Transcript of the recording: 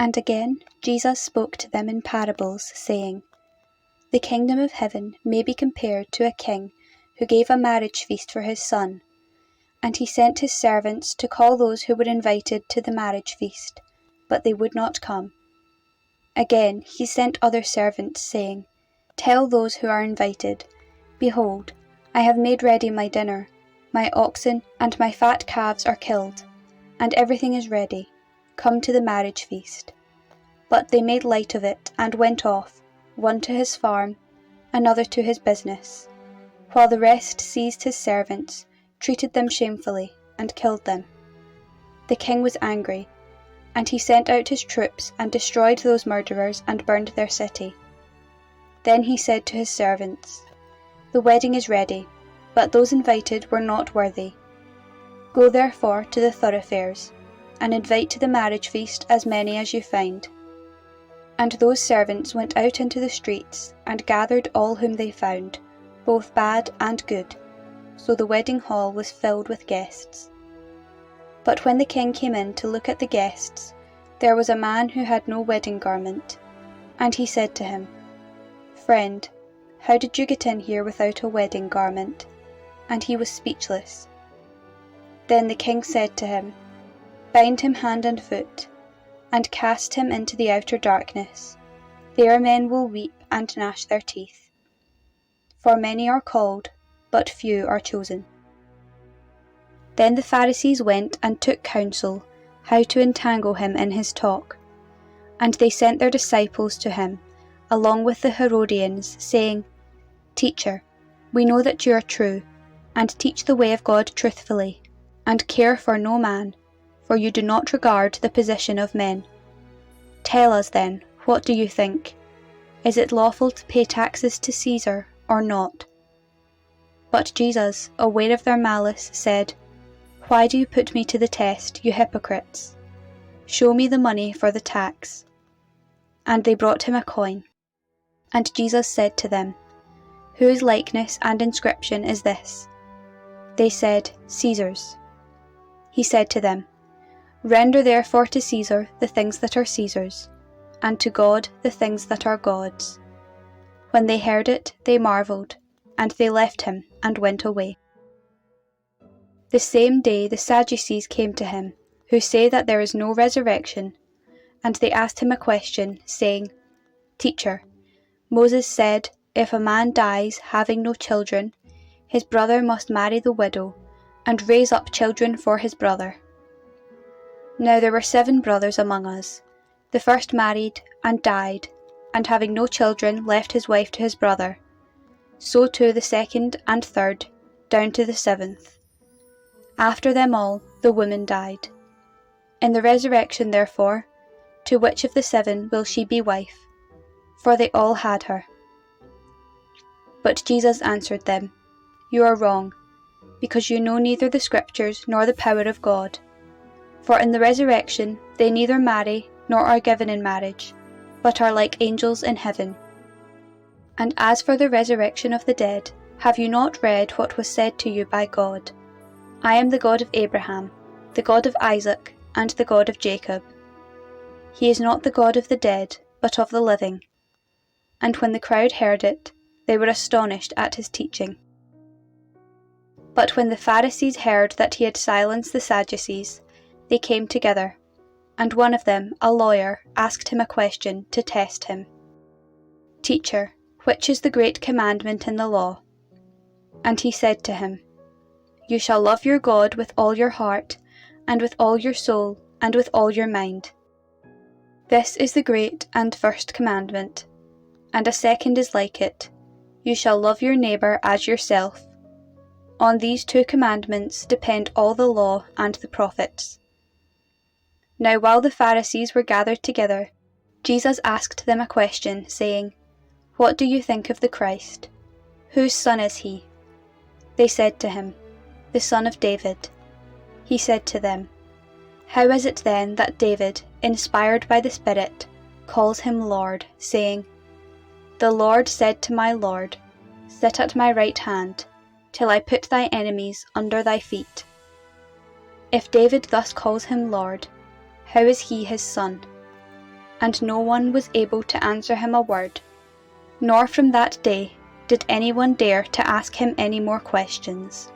And again Jesus spoke to them in parables, saying, The kingdom of heaven may be compared to a king who gave a marriage feast for his son. And he sent his servants to call those who were invited to the marriage feast, but they would not come. Again he sent other servants, saying, Tell those who are invited, Behold, I have made ready my dinner. My oxen and my fat calves are killed, and everything is ready. Come to the marriage feast. But they made light of it and went off, one to his farm, another to his business, while the rest seized his servants, treated them shamefully, and killed them. The king was angry, and he sent out his troops and destroyed those murderers and burned their city. Then he said to his servants, The wedding is ready, but those invited were not worthy. Go therefore to the thoroughfares, and invite to the marriage feast as many as you find. And those servants went out into the streets, and gathered all whom they found, both bad and good. So the wedding hall was filled with guests. But when the king came in to look at the guests, there was a man who had no wedding garment. And he said to him, Friend, how did you get in here without a wedding garment? And he was speechless. Then the king said to him, Bind him hand and foot, and cast him into the outer darkness. There men will weep and gnash their teeth. For many are called, but few are chosen. Then the Pharisees went and took counsel how to entangle him in his talk. And they sent their disciples to him, along with the Herodians, saying, Teacher, we know that you are true, and teach the way of God truthfully, and care for no man, for you do not regard the position of men. Tell us then, what do you think? Is it lawful to pay taxes to Caesar, or not? But Jesus, aware of their malice, said, Why do you put me to the test, you hypocrites? Show me the money for the tax. And they brought him a coin. And Jesus said to them, Whose likeness and inscription is this? They said, Caesar's. He said to them, Render therefore to Caesar the things that are Caesar's, and to God the things that are God's. When they heard it, they marvelled, and they left him and went away. The same day the Sadducees came to him, who say that there is no resurrection, and they asked him a question, saying, Teacher, Moses said, If a man dies having no children, his brother must marry the widow, and raise up children for his brother. Now there were 7 brothers among us. The first married and died, and having no children left his wife to his brother. So too the second and third, down to the 7th. After them all, the woman died. In the resurrection, therefore, to which of the 7 will she be wife? For they all had her. But Jesus answered them, You are wrong, because you know neither the Scriptures nor the power of God. For in the resurrection they neither marry nor are given in marriage, but are like angels in heaven. And as for the resurrection of the dead, have you not read what was said to you by God? I am the God of Abraham, the God of Isaac, and the God of Jacob. He is not the God of the dead, but of the living. And when the crowd heard it, they were astonished at his teaching. But when the Pharisees heard that he had silenced the Sadducees, they came together, and one of them, a lawyer, asked him a question to test him. Teacher, which is the great commandment in the law? And he said to him, You shall love your God with all your heart, and with all your soul, and with all your mind. This is the great and first commandment, and a second is like it. You shall love your neighbour as yourself. On these 2 commandments depend all the law and the prophets. Now while the Pharisees were gathered together, Jesus asked them a question, saying, What do you think of the Christ? Whose son is he? They said to him, The son of David. He said to them, How is it then that David, inspired by the Spirit, calls him Lord, saying, The Lord said to my Lord, Sit at my right hand, till I put thy enemies under thy feet. If David thus calls him Lord, how is he his son? and no one was able to answer him a word, nor from that day did anyone dare to ask him any more questions.